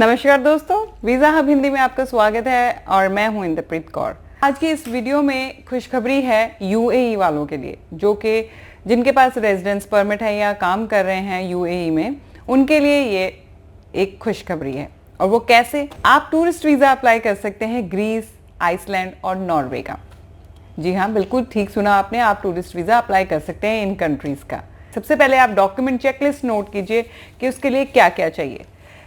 नमस्कार दोस्तों, visa hub Hindi में आपका स्वागत है और मैं हूं इंद्रप्रीत कौर। आज की इस वीडियो में खुशखबरी है यूएई वालों के लिए, जो कि जिनके पास रेजिडेंस परमिट है या काम कर रहे हैं यूएई में, उनके लिए ये एक खुशखबरी है। और वो कैसे? आप टूरिस्ट वीज़ा अप्लाई कर सकते हैं ग्रीस, आइसलैंड और नॉर्वे का। जी हाँ, बिल्कुल ठीक सुना आपने, आप टूरिस्ट वीज़ा अप्लाई कर सकते हैं इन कंट्रीज़ का। सबसे पहले आप डॉक्यूमेंट चेकलिस्ट नोट कीजिए कि उसके लिए क्या क्या चाहिए।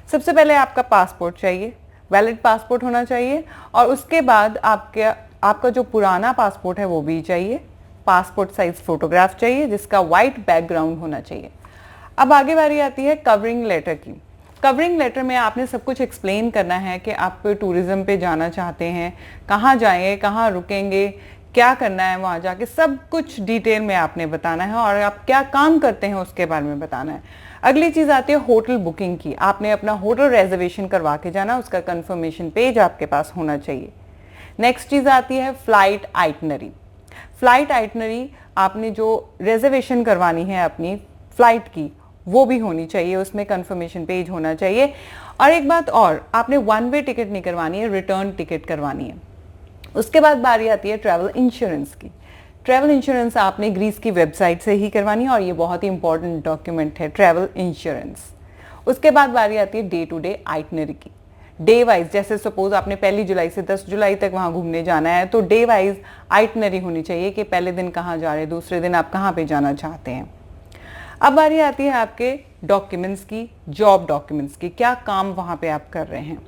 सबसे पहले आपका पासपोर्ट चाहिए, वैलिड पासपोर्ट होना चाहिए, और उसके बाद आपका जो पुराना पासपोर्ट है वो भी चाहिए। पासपोर्ट साइज फोटोग्राफ चाहिए जिसका वाइट बैकग्राउंड होना चाहिए। अब आगे बारी आती है कवरिंग लेटर की। कवरिंग लेटर में आपने सब कुछ एक्सप्लेन करना है कि आप टूरिज्म पे जाना चाहते हैं, कहाँ जाएंगे, कहाँ रुकेंगे, क्या करना है वहाँ जाके, सब कुछ डिटेल में आपने बताना है, और आप क्या काम करते हैं उसके बारे में बताना है। अगली चीज़ आती है होटल बुकिंग की। आपने अपना होटल रिजर्वेशन करवा के जाना, उसका कंफर्मेशन पेज आपके पास होना चाहिए। नेक्स्ट चीज़ आती है फ्लाइट आइटनरी। फ्लाइट आइटनरी आपने जो रिजर्वेशन करवानी है अपनी फ्लाइट की, वो भी होनी चाहिए, उसमें कंफर्मेशन पेज होना चाहिए। और एक बात और, आपने वन वे टिकट नहीं करवानी है, रिटर्न टिकट करवानी है। उसके बाद बारी आती है ट्रैवल इंश्योरेंस की। ट्रैवल इंश्योरेंस आपने ग्रीस की वेबसाइट से ही करवानी है, और ये बहुत ही इंपॉर्टेंट डॉक्यूमेंट है ट्रैवल इंश्योरेंस। उसके बाद बारी आती है डे टू डे आइटनरी की। डे वाइज, जैसे सपोज आपने 1 जुलाई से 10 जुलाई तक वहाँ घूमने जाना है, तो डे वाइज आइटनरी होनी चाहिए कि पहले दिन कहाँ जा रहे हैं, दूसरे दिन आप कहाँ पे जाना चाहते हैं। अब बारी आती है आपके डॉक्यूमेंट्स की, जॉब डॉक्यूमेंट्स की, क्या काम वहाँ पे आप कर रहे हैं।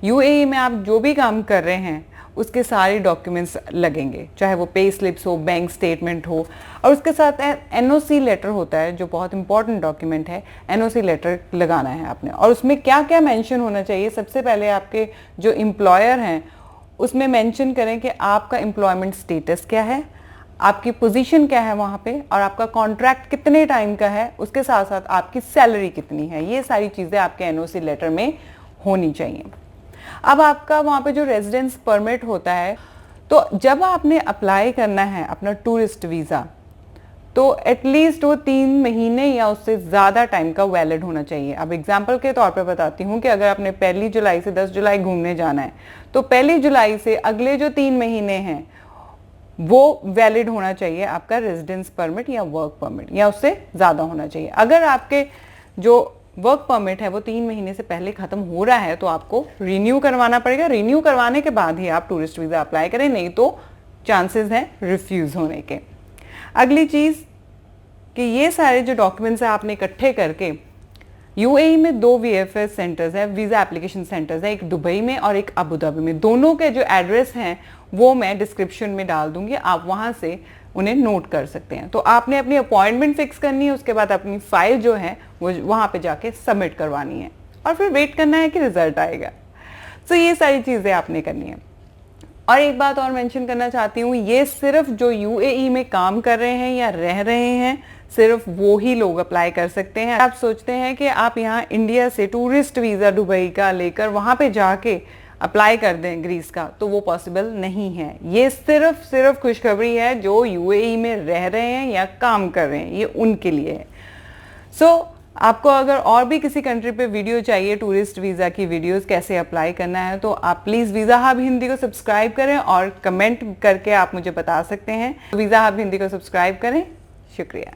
यूएई में आप जो भी काम कर रहे हैं उसके सारे डॉक्यूमेंट्स लगेंगे, चाहे वो पे स्लिप्स हो, बैंक स्टेटमेंट हो, और उसके साथ एनओसी लेटर होता है जो बहुत इंपॉर्टेंट डॉक्यूमेंट है। एनओसी लेटर लगाना है आपने, और उसमें क्या क्या मेंशन होना चाहिए। सबसे पहले आपके जो एम्प्लॉयर हैं उसमें मेंशन करें कि आपका एम्प्लॉयमेंट स्टेटस क्या है, आपकी पोजीशन क्या है वहाँ पे, और आपका कॉन्ट्रैक्ट कितने टाइम का है, उसके साथ साथ आपकी सैलरी कितनी है। ये सारी चीज़ें आपके एनओसी लेटर में होनी चाहिए। अब आपका वहाँ पे जो रेजिडेंस परमिट होता है, तो जब आपने अप्लाई करना है अपना टूरिस्ट वीज़ा, तो एटलीस्ट वो 3 महीने या उससे ज़्यादा टाइम का वैलिड होना चाहिए। अब एग्जांपल के तौर पे बताती हूँ कि अगर आपने 1 जुलाई से 10 जुलाई घूमने जाना है, तो 1 जुलाई से अगले जो 3 महीने हैं वो वैलिड होना चाहिए आपका रेजिडेंस परमिट या वर्क परमिट, या उससे ज़्यादा होना चाहिए। अगर आपके जो वर्क परमिट है वो 3 महीने से पहले ख़त्म हो रहा है तो आपको रिन्यू करवाना पड़ेगा। रिन्यू करवाने के बाद ही आप टूरिस्ट वीज़ा अप्लाई करें, नहीं तो चांसेस हैं रिफ्यूज़ होने के। अगली चीज़ कि ये सारे जो डॉक्यूमेंट्स हैं आपने इकट्ठे करके, यूएई में 2 वीएफएस सेंटर्स हैं, वीज़ा एप्लीकेशन सेंटर्स हैं, एक दुबई में और एक अबू धाबी में। दोनों के जो एड्रेस हैं वो मैं डिस्क्रिप्शन में डाल दूंगी, आप वहाँ से उन्हें नोट कर सकते हैं। तो आपने अपनी अपॉइंटमेंट फिक्स करनी है, उसके बाद अपनी फाइल जो है वो वहाँ पे जाके सबमिट करवानी है, और फिर वेट करना है कि रिजल्ट आएगा। तो ये सारी चीज़ें आपने करनी है। और एक बात और मेंशन करना चाहती हूँ, ये सिर्फ जो यूएई में काम कर रहे हैं या रह रहे हैं, सिर्फ वो ही लोग अप्लाई कर सकते हैं। आप सोचते हैं कि आप यहाँ इंडिया से टूरिस्ट वीज़ा दुबई का लेकर वहाँ पे जाके अप्लाई कर दें ग्रीस का, तो वो पॉसिबल नहीं है। ये सिर्फ खुशखबरी है जो यूएई में रह रहे हैं या काम कर रहे हैं, ये उनके लिए है। आपको अगर और भी किसी कंट्री पे वीडियो चाहिए, टूरिस्ट वीज़ा की वीडियोस कैसे अप्लाई करना है, तो आप प्लीज़ वीज़ा हब हिंदी को सब्सक्राइब करें, और कमेंट करके आप मुझे बता सकते हैं। वीज़ा हब हिंदी को सब्सक्राइब करें। शुक्रिया।